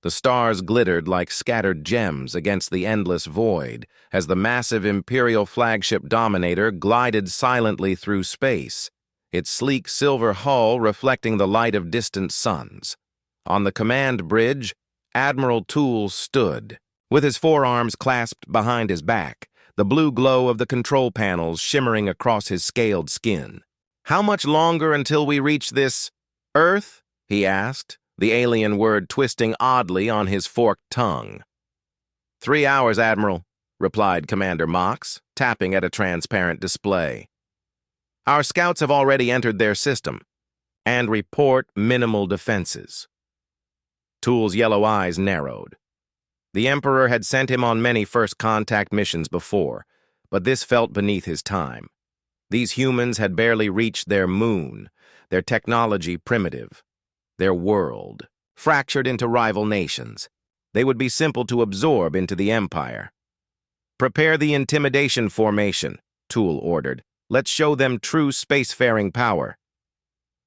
The stars glittered like scattered gems against the endless void as the massive Imperial flagship Dominator glided silently through space, its sleek silver hull reflecting the light of distant suns. On the command bridge, Admiral Toole stood, with his forearms clasped behind his back, the blue glow of the control panels shimmering across his scaled skin. "How much longer until we reach this Earth?" he asked, the alien word twisting oddly on his forked tongue. 3 hours, Admiral, replied Commander Mox, tapping at a transparent display. Our scouts have already entered their system and report minimal defenses. Toole's yellow eyes narrowed. The Emperor had sent him on many first contact missions before, but this felt beneath his time. These humans had barely reached their moon, their technology primitive, their world fractured into rival nations. They would be simple to absorb into the Empire. "Prepare the intimidation formation," Toole ordered. "Let's show them true spacefaring power."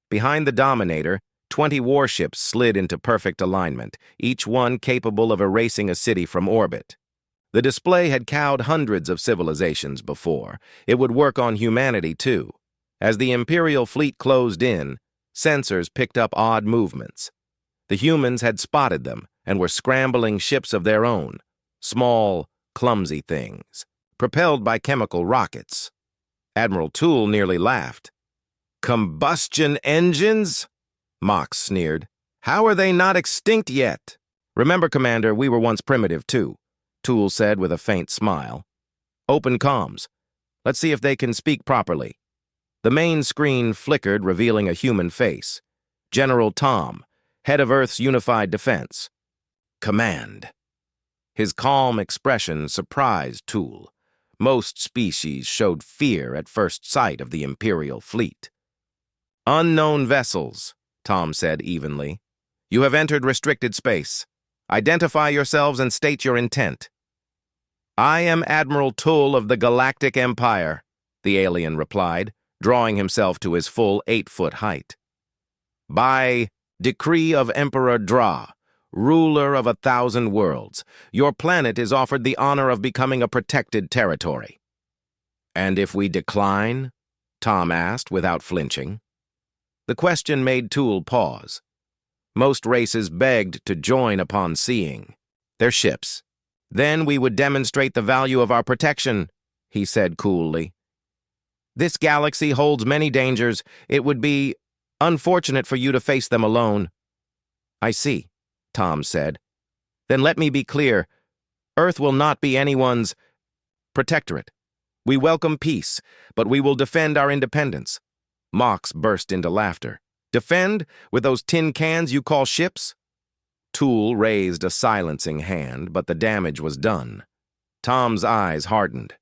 Behind the Dominator, 20 warships slid into perfect alignment, each one capable of erasing a city from orbit. The display had cowed hundreds of civilizations before. It would work on humanity, too. As the Imperial fleet closed in, sensors picked up odd movements. The humans had spotted them and were scrambling ships of their own, small, clumsy things, propelled by chemical rockets. Admiral Toole nearly laughed. "Combustion engines?" Mox sneered. "How are they not extinct yet?" "Remember, Commander, we were once primitive, too," Toole said with a faint smile. "Open comms. Let's see if they can speak properly." The main screen flickered, revealing a human face. General Tom, head of Earth's unified defense. "Command." His calm expression surprised Toole. Most species showed fear at first sight of the Imperial fleet. "Unknown vessels," Tom said evenly. "You have entered restricted space. Identify yourselves and state your intent." "I am Admiral Toole of the Galactic Empire," the alien replied, drawing himself to his full 8-foot height. "By decree of Emperor Dra, ruler of 1,000 worlds, your planet is offered the honor of becoming a protected territory." "And if we decline?" Tom asked without flinching. The question made Toole pause. Most races begged to join upon seeing their ships. "Then we would demonstrate the value of our protection," he said coolly. "This galaxy holds many dangers. It would be unfortunate for you to face them alone." "I see," Tom said. "Then let me be clear. Earth will not be anyone's protectorate. We welcome peace, but we will defend our independence." Mox burst into laughter. "Defend with those tin cans you call ships?" Toole raised a silencing hand, but the damage was done. Tom's eyes hardened.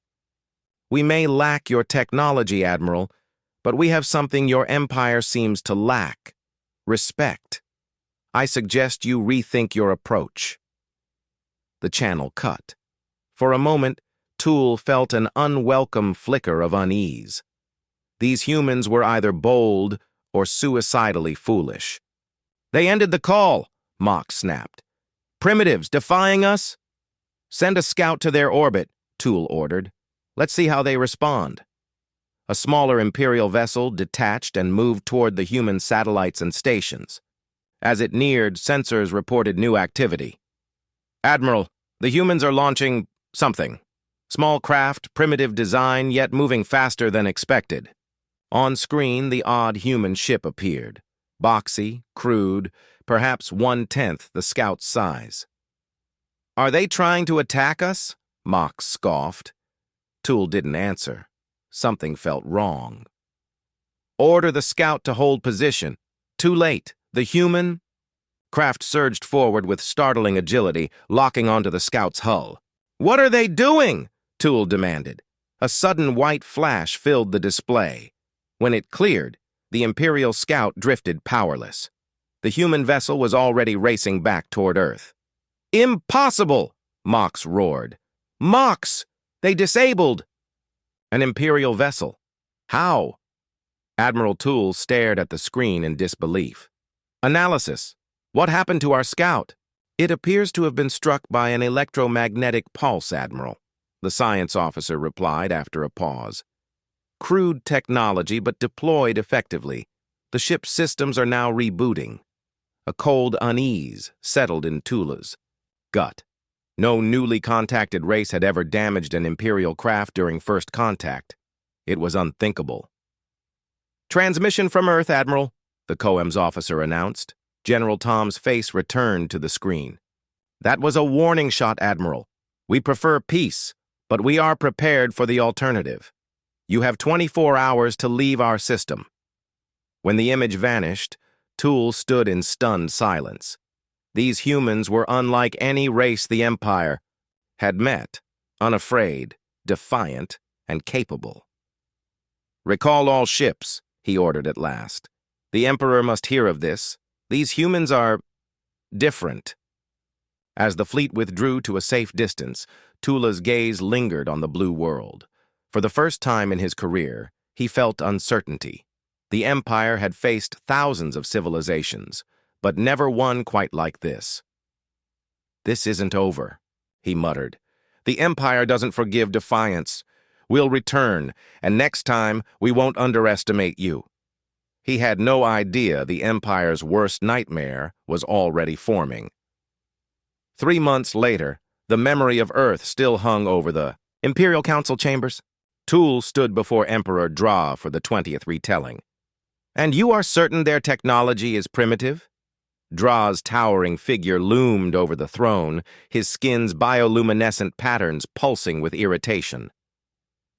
"We may lack your technology, Admiral, but we have something your empire seems to lack: respect. I suggest you rethink your approach." The channel cut. For a moment, Toole felt an unwelcome flicker of unease. These humans were either bold or suicidally foolish. "They ended the call," Mox snapped. "Primitives defying us?" "Send a scout to their orbit," Toole ordered. "Let's see how they respond." A smaller Imperial vessel detached and moved toward the human satellites and stations. As it neared, sensors reported new activity. "Admiral, the humans are launching something. Small craft, primitive design, yet moving faster than expected." On screen, the odd human ship appeared. Boxy, crude, perhaps 1/10 the scout's size. "Are they trying to attack us?" Mox scoffed. Toole didn't answer. Something felt wrong. "Order the scout to hold position." "Too late. The human—" Craft surged forward with startling agility, locking onto the scout's hull. "What are they doing?" Toole demanded. A sudden white flash filled the display. When it cleared, the Imperial scout drifted powerless. The human vessel was already racing back toward Earth. "Impossible!" Mox roared. "Mox! They disabled!" "An Imperial vessel. How?" Admiral Toole stared at the screen in disbelief. "Analysis. What happened to our scout?" It appears to have been struck by an electromagnetic pulse, Admiral, the science officer replied after a pause. Crude technology, but deployed effectively. The ship's systems are now rebooting. A cold unease settled in Tula's gut. No newly contacted race had ever damaged an Imperial craft during first contact. It was unthinkable. "Transmission from Earth, Admiral," the COEM's officer announced. General Tom's face returned to the screen. "That was a warning shot, Admiral. We prefer peace, but we are prepared for the alternative. You have 24 hours to leave our system." When the image vanished, Toole stood in stunned silence. These humans were unlike any race the Empire had met, unafraid, defiant, and capable. "Recall all ships," he ordered at last. "The Emperor must hear of this. These humans are different." As the fleet withdrew to a safe distance, Tula's gaze lingered on the blue world. For the first time in his career, he felt uncertainty. The Empire had faced thousands of civilizations, but never one quite like this. "This isn't over," he muttered. "The Empire doesn't forgive defiance. We'll return, and next time we won't underestimate you." He had no idea the Empire's worst nightmare was already forming. 3 months later, the memory of Earth still hung over the Imperial Council chambers. Toole stood before Emperor Dra for the 20th retelling. "And you are certain their technology is primitive?" Dra's towering figure loomed over the throne, his skin's bioluminescent patterns pulsing with irritation.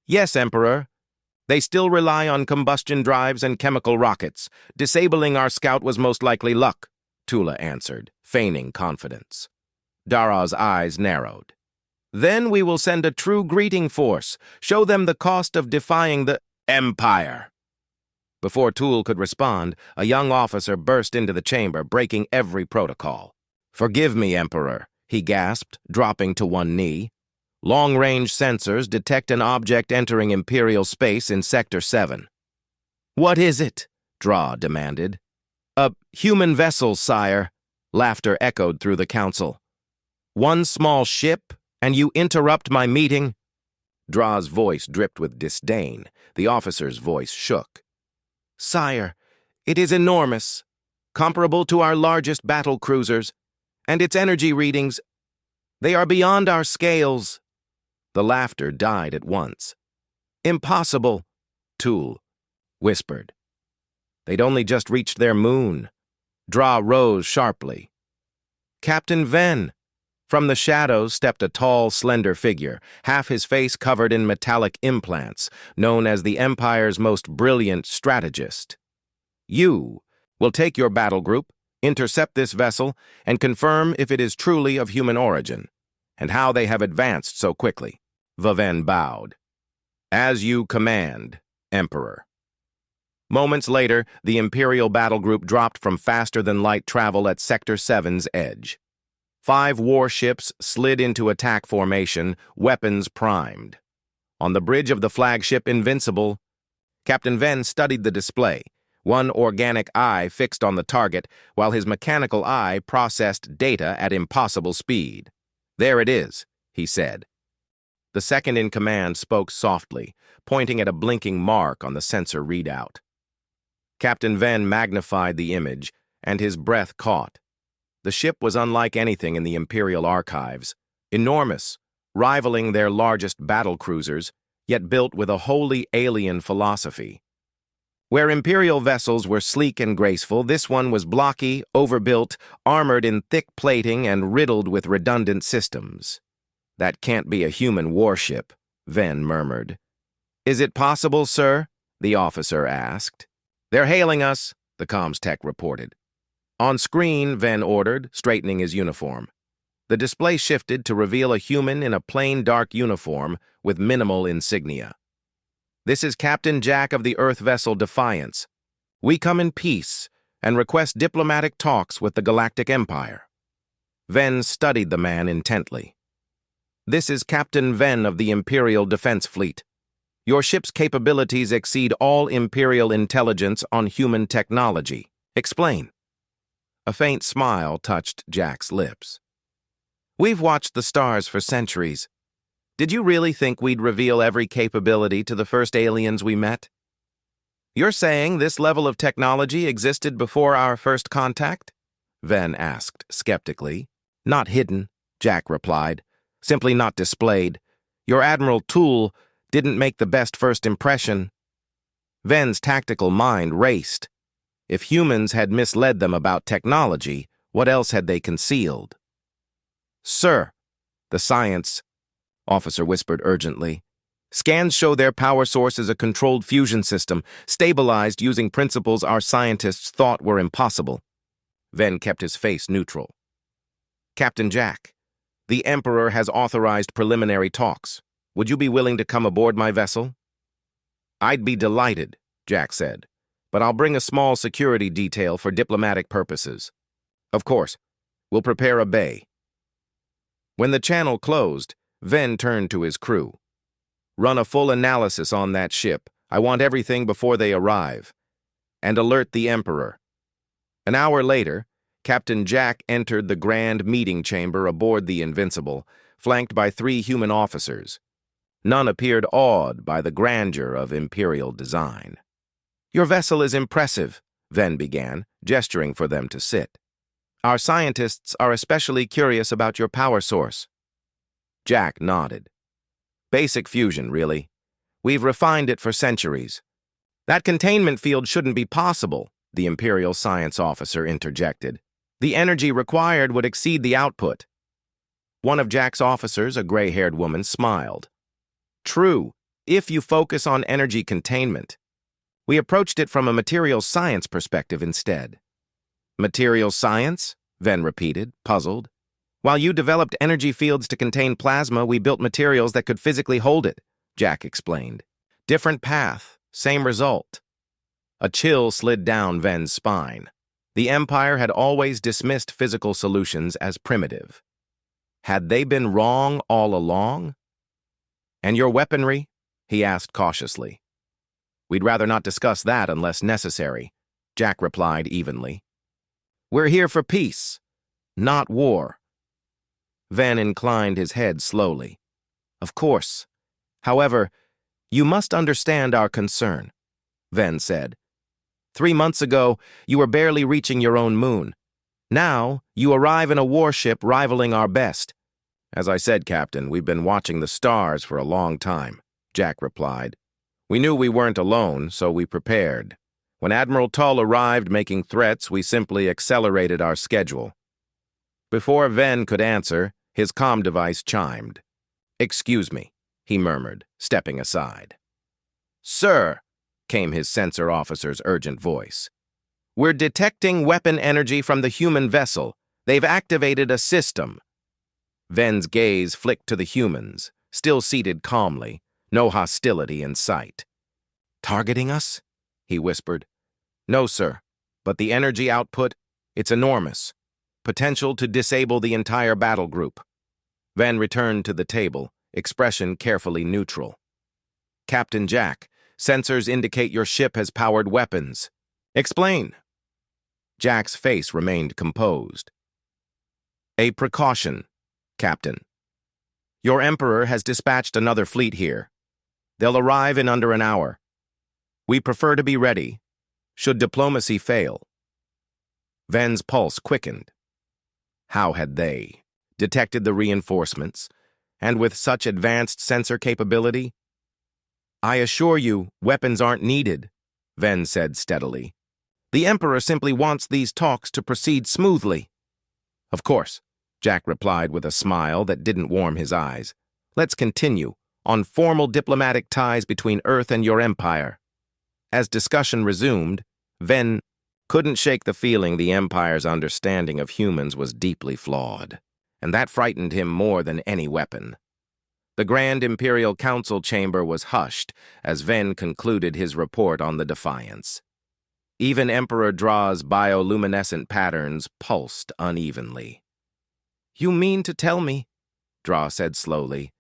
"Yes, Emperor. They still rely on combustion drives and chemical rockets. Disabling our scout was most likely luck," Tula answered, feigning confidence. Dara's eyes narrowed. "Then we will send a true greeting force. Show them the cost of defying the Empire." Before Toole could respond, a young officer burst into the chamber, breaking every protocol. "Forgive me, Emperor," he gasped, dropping to one knee. "Long-range sensors detect an object entering Imperial space in Sector 7. "What is it?" Dra demanded. "A human vessel, sire." Laughter echoed through the council. "One small ship, and you interrupt my meeting?" Dra's voice dripped with disdain. The officer's voice shook. "Sire, it is enormous, comparable to our largest battle cruisers, and its energy readings, they are beyond our scales." The laughter died at once. "Impossible," Toole whispered. "They'd only just reached their moon." Dra rose sharply. "Captain Venn." From the shadows stepped a tall, slender figure, half his face covered in metallic implants, known as the Empire's most brilliant strategist. "You will take your battle group, intercept this vessel, and confirm if it is truly of human origin, and how they have advanced so quickly." Vaven bowed. "As you command, Emperor." Moments later, the Imperial battle group dropped from faster-than-light travel at Sector 7's edge. 5 warships slid into attack formation, weapons primed. On the bridge of the flagship Invincible, Captain Venn studied the display, one organic eye fixed on the target, while his mechanical eye processed data at impossible speed. "There it is," he said. The second-in-command spoke softly, pointing at a blinking mark on the sensor readout. Captain Venn magnified the image, and his breath caught. The ship was unlike anything in the Imperial archives, enormous, rivaling their largest battle cruisers, yet built with a wholly alien philosophy. Where Imperial vessels were sleek and graceful, this one was blocky, overbuilt, armored in thick plating, and riddled with redundant systems. "That can't be a human warship," Venn murmured. "Is it possible, sir?" the officer asked. "They're hailing us," the comms tech reported. "On screen," Venn ordered, straightening his uniform. The display shifted to reveal a human in a plain dark uniform with minimal insignia. "This is Captain Jack of the Earth vessel Defiance. We come in peace and request diplomatic talks with the Galactic Empire." Venn studied the man intently. "This is Captain Venn of the Imperial Defense Fleet. Your ship's capabilities exceed all Imperial intelligence on human technology. Explain." A faint smile touched Jack's lips. We've watched the stars for centuries. Did you really think we'd reveal every capability to the first aliens we met? You're saying this level of technology existed before our first contact? Ven asked skeptically. Not hidden, Jack replied. Simply not displayed. Your Admiral Tool didn't make the best first impression. Ven's tactical mind raced. If humans had misled them about technology, what else had they concealed? Sir, the science officer whispered urgently. Scans show their power source is a controlled fusion system, stabilized using principles our scientists thought were impossible. Ven kept his face neutral. Captain Jack, the Emperor has authorized preliminary talks. Would you be willing to come aboard my vessel? I'd be delighted, Jack said, but I'll bring a small security detail for diplomatic purposes. Of course, we'll prepare a bay. When the channel closed, Ven turned to his crew. Run a full analysis on that ship. I want everything before they arrive. And alert the Emperor. An hour later, Captain Jack entered the grand meeting chamber aboard the Invincible, flanked by 3 human officers. None appeared awed by the grandeur of Imperial design. Your vessel is impressive, Ven began, gesturing for them to sit. Our scientists are especially curious about your power source. Jack nodded. Basic fusion, really. We've refined it for centuries. That containment field shouldn't be possible, the Imperial science officer interjected. The energy required would exceed the output. One of Jack's officers, a gray-haired woman, smiled. True, if you focus on energy containment. We approached it from a materials science perspective instead. Materials science? Ven repeated, puzzled. While you developed energy fields to contain plasma, we built materials that could physically hold it, Jack explained. Different path, same result. A chill slid down Ven's spine. The Empire had always dismissed physical solutions as primitive. Had they been wrong all along? And your weaponry? He asked cautiously. We'd rather not discuss that unless necessary, Jack replied evenly. We're here for peace, not war. Ven inclined his head slowly. Of course. However, you must understand our concern, Ven said. 3 months ago, you were barely reaching your own moon. Now, you arrive in a warship rivaling our best. As I said, Captain, we've been watching the stars for a long time, Jack replied. We knew we weren't alone, so we prepared. When Admiral Tull arrived making threats, we simply accelerated our schedule. Before Ven could answer, his comm device chimed. Excuse me, he murmured, stepping aside. Sir, came his sensor officer's urgent voice. We're detecting weapon energy from the human vessel. They've activated a system. Ven's gaze flicked to the humans, still seated calmly, no hostility in sight. Targeting us? He whispered. No, sir, but the energy output, it's enormous. Potential to disable the entire battle group. Ven returned to the table, expression carefully neutral. Captain Jack, sensors indicate your ship has powered weapons. Explain. Jack's face remained composed. A precaution, Captain. Your Emperor has dispatched another fleet here. They'll arrive in under an hour. We prefer to be ready, should diplomacy fail. Ven's pulse quickened. How had they detected the reinforcements, and with such advanced sensor capability? I assure you, weapons aren't needed, Ven said steadily. The Emperor simply wants these talks to proceed smoothly. Of course, Jack replied with a smile that didn't warm his eyes. Let's continue on formal diplomatic ties between Earth and your Empire. As discussion resumed, Ven couldn't shake the feeling the Empire's understanding of humans was deeply flawed, and that frightened him more than any weapon. The Grand Imperial Council chamber was hushed as Ven concluded his report on the Defiance. Even Emperor Draw's bioluminescent patterns pulsed unevenly. You mean to tell me, Draw said slowly,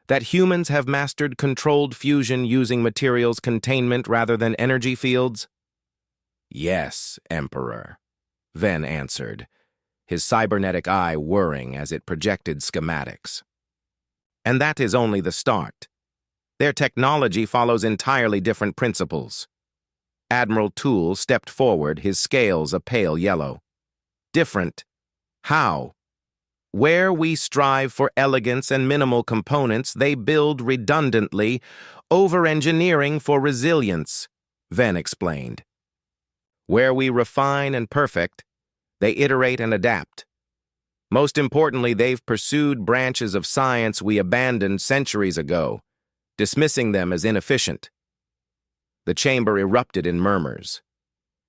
that humans have mastered controlled fusion using materials containment rather than energy fields? Yes, Emperor, Ven answered, his cybernetic eye whirring as it projected schematics. And that is only the start. Their technology follows entirely different principles. Admiral Toole stepped forward, his scales a pale yellow. Different. How? Where we strive for elegance and minimal components, they build redundantly, over-engineering for resilience, Venn explained. Where we refine and perfect, they iterate and adapt. Most importantly, they've pursued branches of science we abandoned centuries ago, dismissing them as inefficient. The chamber erupted in murmurs.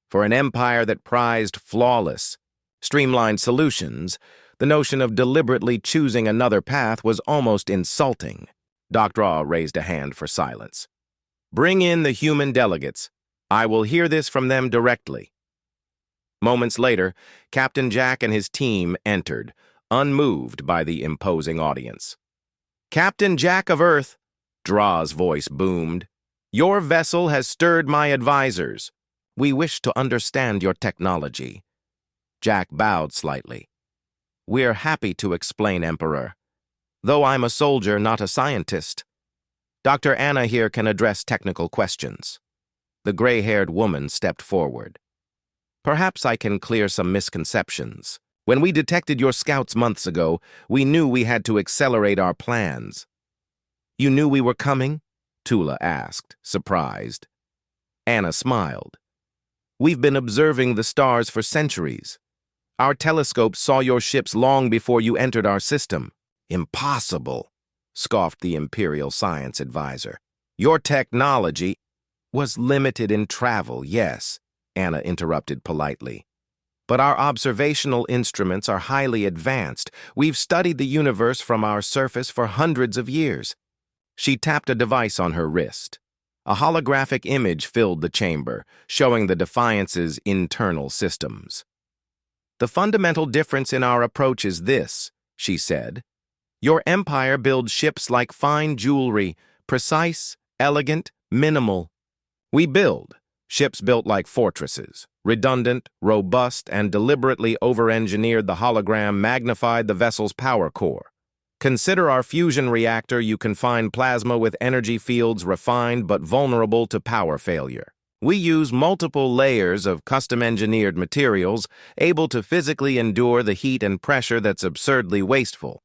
For an empire that prized flawless, streamlined solutions, the notion of deliberately choosing another path was almost insulting. Dr. Aw raised a hand for silence. Bring in the human delegates. I will hear this from them directly. Moments later, Captain Jack and his team entered, unmoved by the imposing audience. Captain Jack of Earth, Draw's voice boomed. Your vessel has stirred my advisors. We wish to understand your technology. Jack bowed slightly. We're happy to explain, Emperor. Though I'm a soldier, not a scientist. Dr. Anna here can address technical questions. The gray-haired woman stepped forward. Perhaps I can clear some misconceptions. When we detected your scouts months ago, we knew we had to accelerate our plans. You knew we were coming? Tula asked, surprised. Anna smiled. We've been observing the stars for centuries. Our telescopes saw your ships long before you entered our system. Impossible, scoffed the Imperial Science Advisor. Your technology was limited in travel, yes, Anna interrupted politely. But our observational instruments are highly advanced. We've studied the universe from our surface for hundreds of years. She tapped a device on her wrist. A holographic image filled the chamber, showing the Defiance's internal systems. The fundamental difference in our approach is this, she said. Your empire builds ships like fine jewelry, precise, elegant, minimal. We build ships built like fortresses, redundant, robust, and deliberately over-engineered. The hologram magnified the vessel's power core. Consider our fusion reactor. You can find plasma with energy fields refined but vulnerable to power failure. We use multiple layers of custom-engineered materials, able to physically endure the heat and pressure that's absurdly wasteful.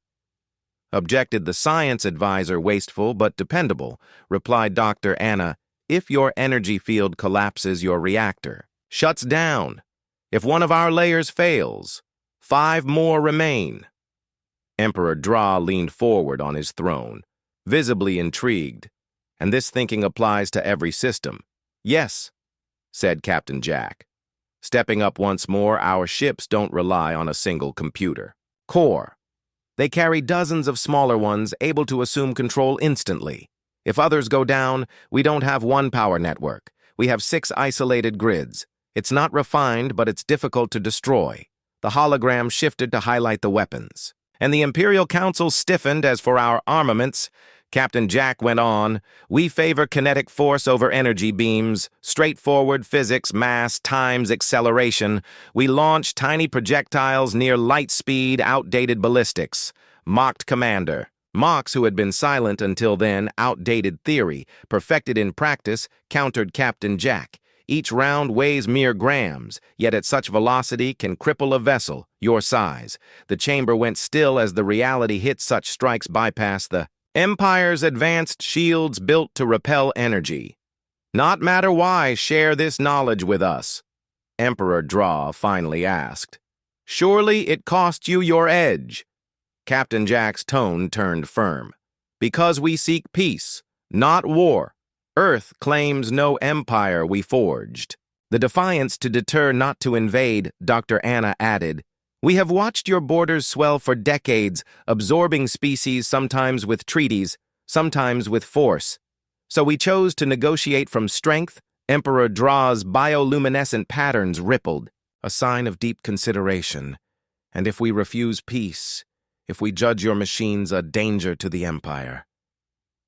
Objected the science advisor. Wasteful but dependable, replied Dr. Anna. If your energy field collapses, your reactor shuts down. If one of our layers fails, 5 more remain. Emperor Draw leaned forward on his throne, visibly intrigued. And this thinking applies to every system. Yes, said Captain Jack. Stepping up once more, our ships don't rely on a single computer. Core. They carry dozens of smaller ones, able to assume control instantly. If others go down, we don't have one power network. We have 6 isolated grids. It's not refined, but it's difficult to destroy. The hologram shifted to highlight the weapons. And the Imperial Council stiffened. As for our armaments, Captain Jack went on, we favor kinetic force over energy beams, straightforward physics, mass times acceleration. We launch tiny projectiles near light speed, outdated ballistics. Mocked commander. Mox, who had been silent until then, outdated theory, perfected in practice, countered Captain Jack. Each round weighs mere grams, yet at such velocity can cripple a vessel, your size. The chamber went still as the reality hit. Such strikes bypass the Empire's advanced shields built to repel energy. Not matter why, share this knowledge with us. Emperor Draw finally asked. Surely it cost you your edge. Captain Jack's tone turned firm. Because we seek peace, not war. Earth claims no empire we forged. The defiance to deter, not to invade, Dr. Anna added. We have watched your borders swell for decades, absorbing species sometimes with treaties, sometimes with force. So we chose to negotiate from strength. Emperor Draw's bioluminescent patterns rippled, a sign of deep consideration. And if we refuse peace, if we judge your machines a danger to the Empire.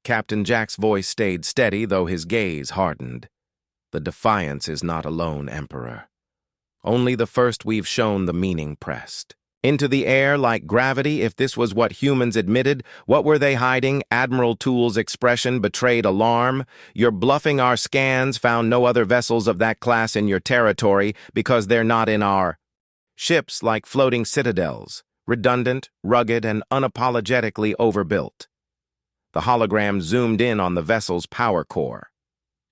Captain Jack's voice stayed steady, though his gaze hardened. The defiance is not alone, Emperor. Only the first we've shown the meaning pressed. Into the air like gravity, if this was what humans admitted, what were they hiding? Admiral Toole's expression betrayed alarm. You're bluffing. Our scans found no other vessels of that class in your territory because they're not in our ships like floating citadels, redundant, rugged, and unapologetically overbuilt. The hologram zoomed in on the vessel's power core.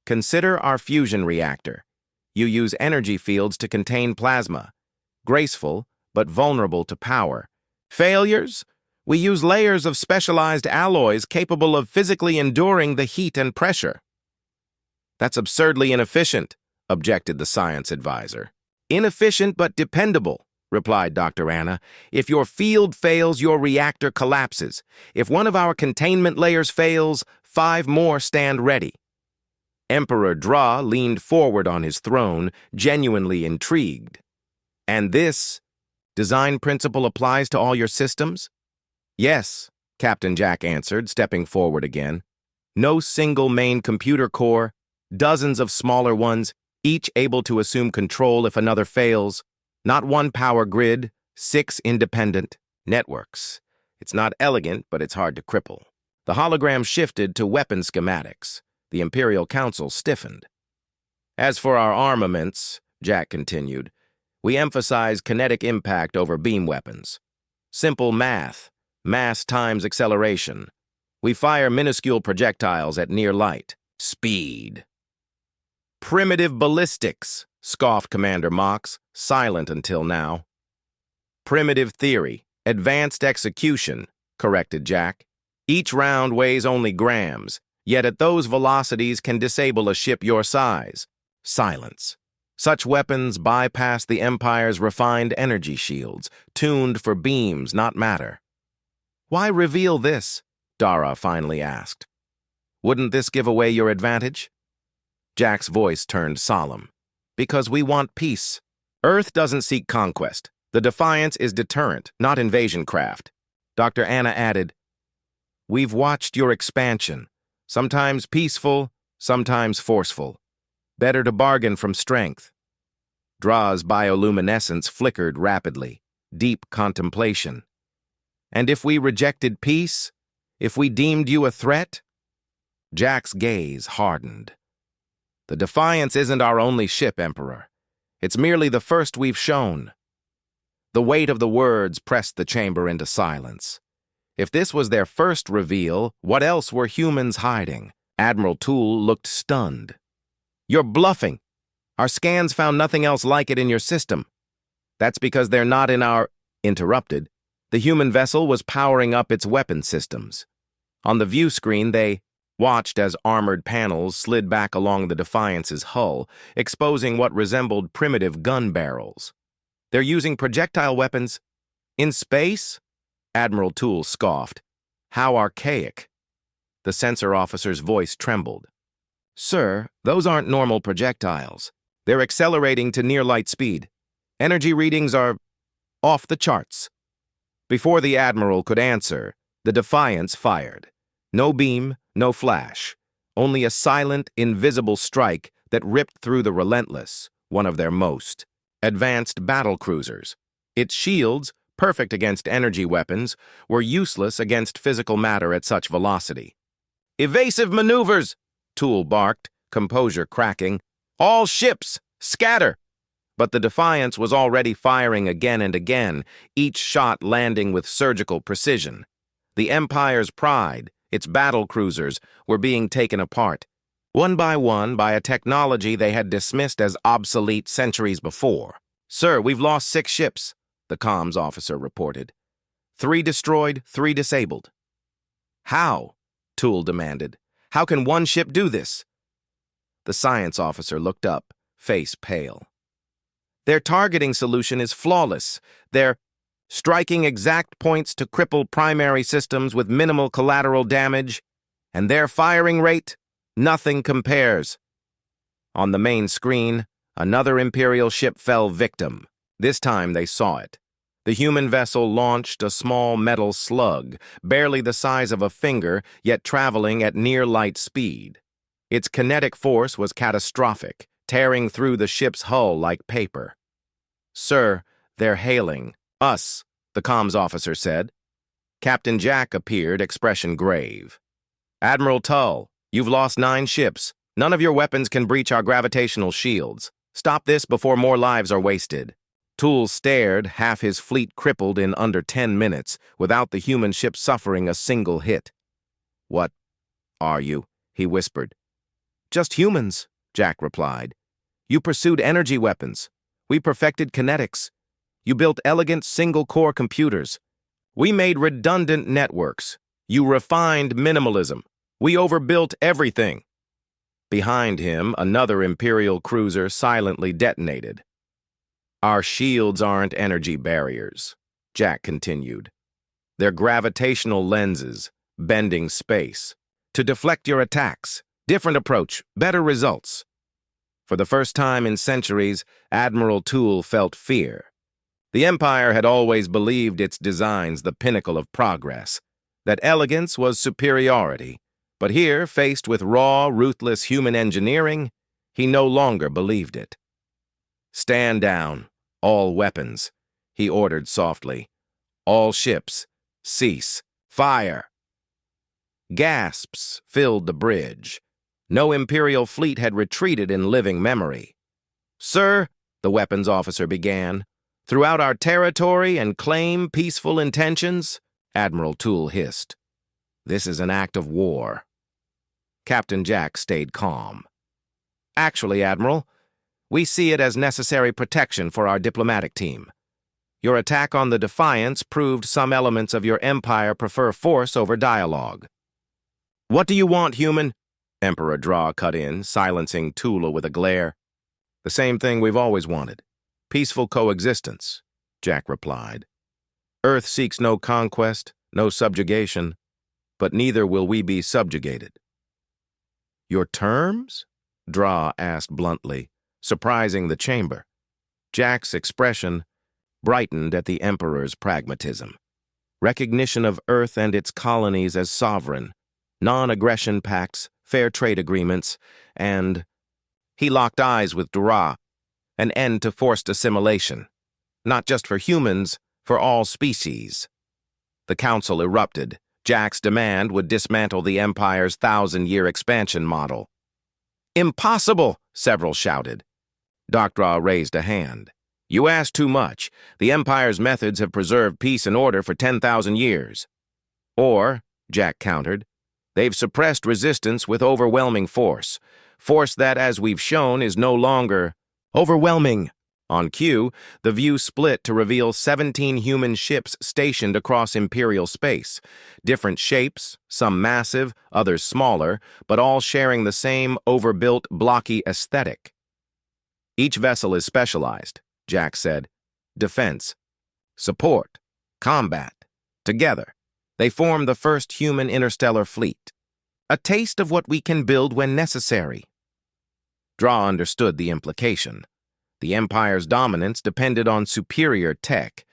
Consider our fusion reactor. You use energy fields to contain plasma. Graceful, but vulnerable to power. Failures? We use layers of specialized alloys capable of physically enduring the heat and pressure. That's absurdly inefficient, objected the science advisor. Inefficient but dependable, replied Dr. Anna. If your field fails, your reactor collapses. If one of our containment layers fails, 5 more stand ready. Emperor Dra leaned forward on his throne, genuinely intrigued. And this design principle applies to all your systems? Yes, Captain Jack answered, stepping forward again. No single main computer core, dozens of smaller ones, each able to assume control if another fails. Not one power grid, 6 independent networks. It's not elegant, but it's hard to cripple. The hologram shifted to weapon schematics. The Imperial Council stiffened. As for our armaments, Jack continued, we emphasize kinetic impact over beam weapons. Simple math, mass times acceleration. We fire minuscule projectiles at near light speed. Primitive ballistics, scoffed Commander Mox, silent until now. Primitive theory, advanced execution, corrected Jack. Each round weighs only grams, yet at those velocities can disable a ship your size. Silence. Such weapons bypass the Empire's refined energy shields, tuned for beams, not matter. Why reveal this? Dara finally asked. Wouldn't this give away your advantage? Jack's voice turned solemn. Because we want peace. Earth doesn't seek conquest. The Defiance is deterrent, not invasion craft. Dr. Anna added, we've watched your expansion. Sometimes peaceful, sometimes forceful. Better to bargain from strength. Dra's bioluminescence flickered rapidly, deep contemplation. And if we rejected peace? If we deemed you a threat? Jack's gaze hardened. The Defiance isn't our only ship, Emperor. It's merely the first we've shown. The weight of the words pressed the chamber into silence. If this was their first reveal, what else were humans hiding? Admiral Toole looked stunned. You're bluffing. Our scans found nothing else like it in your system. That's because they're not in our... Interrupted. The human vessel was powering up its weapon systems. On the view screen, they watched as armored panels slid back along the Defiance's hull, exposing what resembled primitive gun barrels. They're using projectile weapons in space? Admiral Toole scoffed. How archaic. The sensor officer's voice trembled. Sir, those aren't normal projectiles. They're accelerating to near-light speed. Energy readings are off the charts. Before the Admiral could answer, the Defiance fired. No beam, no flash. Only a silent, invisible strike that ripped through the Relentless, one of their most advanced battle cruisers. Its shields, perfect against energy weapons, were useless against physical matter at such velocity. Evasive maneuvers! Toole barked, composure cracking. All ships, scatter! But the Defiance was already firing again and again, each shot landing with surgical precision. The Empire's pride, its battle cruisers, were being taken apart, one by a technology they had dismissed as obsolete centuries before. Sir, we've lost 6 ships, the comms officer reported. 3 destroyed, 3 disabled. How? Toole demanded. How can one ship do this? The science officer looked up, face pale. Their targeting solution is flawless. They're striking exact points to cripple primary systems with minimal collateral damage, and their firing rate, nothing compares. On the main screen, another Imperial ship fell victim. This time they saw it. The human vessel launched a small metal slug, barely the size of a finger, yet traveling at near-light speed. Its kinetic force was catastrophic, tearing through the ship's hull like paper. Sir, they're hailing us, the comms officer said. Captain Jack appeared, expression grave. Admiral Tull, you've lost 9 ships. None of your weapons can breach our gravitational shields. Stop this before more lives are wasted. Toole stared, half his fleet crippled in under 10 minutes, without the human ship suffering a single hit. What are you? He whispered. Just humans, Jack replied. You pursued energy weapons. We perfected kinetics. You built elegant single-core computers. We made redundant networks. You refined minimalism. We overbuilt everything. Behind him, another Imperial cruiser silently detonated. Our shields aren't energy barriers, Jack continued. They're gravitational lenses, bending space. To deflect your attacks. Different approach, better results. For the first time in centuries, Admiral Toole felt fear. The Empire had always believed its designs the pinnacle of progress, that elegance was superiority. But here, faced with raw, ruthless human engineering, he no longer believed it. Stand down, all weapons, he ordered softly. All ships, cease, fire. Gasps filled the bridge. No Imperial fleet had retreated in living memory. Sir, the weapons officer began, throughout our territory and claim peaceful intentions, Admiral Toole hissed. This is an act of war. Captain Jack stayed calm. Actually, Admiral, we see it as necessary protection for our diplomatic team. Your attack on the Defiance proved some elements of your empire prefer force over dialogue. What do you want, human? Emperor Draw cut in, silencing Tula with a glare. The same thing we've always wanted. Peaceful coexistence, Jack replied. Earth seeks no conquest, no subjugation, but neither will we be subjugated. Your terms? Draw asked bluntly, surprising the chamber. Jack's expression brightened at the Emperor's pragmatism. Recognition of Earth and its colonies as sovereign, non-aggression pacts, fair trade agreements, and... He locked eyes with Dura, an end to forced assimilation. Not just for humans, for all species. The Council erupted. Jack's demand would dismantle the Empire's 1,000-year expansion model. Impossible, several shouted. Dra raised a hand. You ask too much. The Empire's methods have preserved peace and order for 10,000 years. Or, Jack countered, they've suppressed resistance with overwhelming force. Force that, as we've shown, is no longer overwhelming. On cue, the view split to reveal 17 human ships stationed across Imperial space. Different shapes, some massive, others smaller, but all sharing the same overbuilt, blocky aesthetic. Each vessel is specialized, Jack said. Defense, support, combat. Together, they form the first human interstellar fleet. A taste of what we can build when necessary. Dra understood the implication. The Empire's dominance depended on superior tech.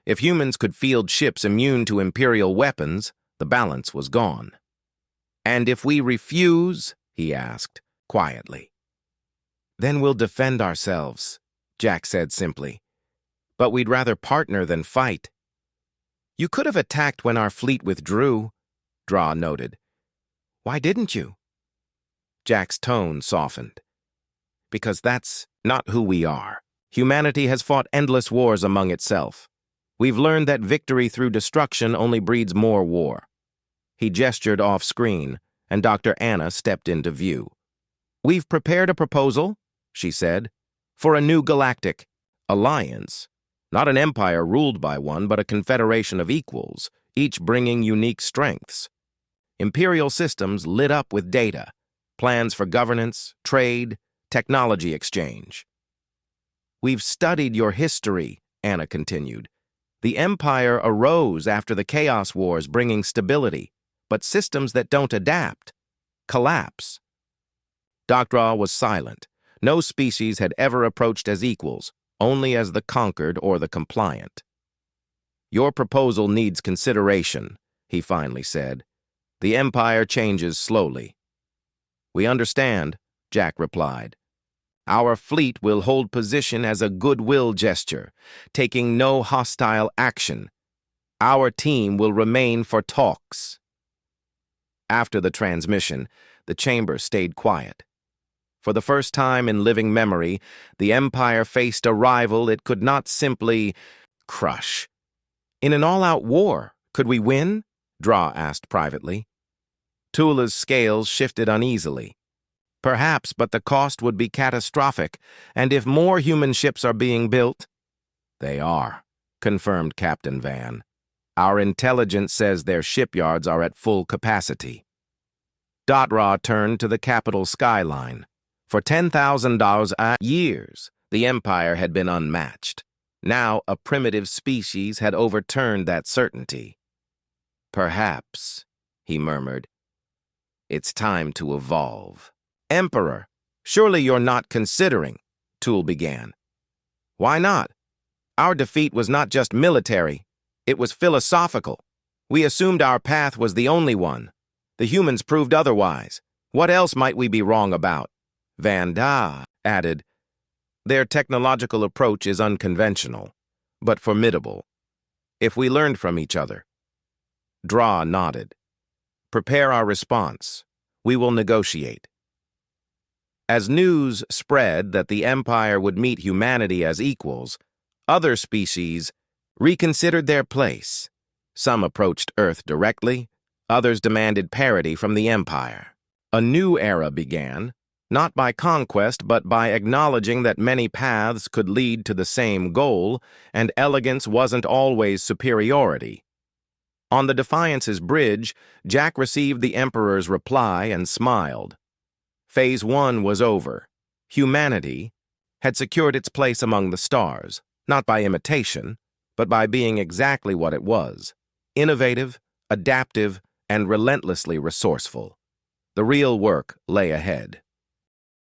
If humans could field ships immune to Imperial weapons, the balance was gone. And if we refuse, he asked, quietly. Then we'll defend ourselves, Jack said simply. But we'd rather partner than fight. You could have attacked when our fleet withdrew, Dra noted. Why didn't you? Jack's tone softened. Because that's not who we are. Humanity has fought endless wars among itself. We've learned that victory through destruction only breeds more war. He gestured off-screen, and Dr. Anna stepped into view. We've prepared a proposal, she said, for a new galactic alliance. Not an empire ruled by one, but a confederation of equals, each bringing unique strengths. Imperial systems lit up with data, plans for governance, trade, technology exchange. We've studied your history, Anna continued. The Empire arose after the Chaos Wars, bringing stability, but systems that don't adapt collapse. Dra was silent. No species had ever approached as equals, only as the conquered or the compliant. Your proposal needs consideration, he finally said. The Empire changes slowly. We understand, Jack replied. Our fleet will hold position as a goodwill gesture, taking no hostile action, Our team will remain for talks." After the transmission, the chamber stayed quiet. For the first time in living memory, the Empire faced a rival it could not simply crush. In an all-out war, could we win? Dra asked privately. Tula's scales shifted uneasily. Perhaps, but the cost would be catastrophic, and if more human ships are being built— "They are," confirmed Captain Van. "Our intelligence says their shipyards are at full capacity." Dra turned to the capital skyline. For $10,000 a years, the Empire had been unmatched. Now a primitive species had overturned that certainty. "Perhaps," he murmured, "it's time to evolve." "Emperor, surely you're not considering," Tool began. "Why not? Our defeat was not just military, it was philosophical. We assumed our path was the only one. The humans proved otherwise. What else might we be wrong about?" Van Da added, "Their technological approach is unconventional, but formidable. If we learned from each other." Dra nodded. "Prepare our response. We will negotiate." As news spread that the Empire would meet humanity as equals, other species reconsidered their place. Some approached Earth directly, others demanded parity from the Empire. A new era began, not by conquest but by acknowledging that many paths could lead to the same goal, and elegance wasn't always superiority. On the Defiance's bridge, Jack received the Emperor's reply and smiled. Phase 1 was over. Humanity had secured its place among the stars, not by imitation, but by being exactly what it was: innovative, adaptive, and relentlessly resourceful. The real work lay ahead.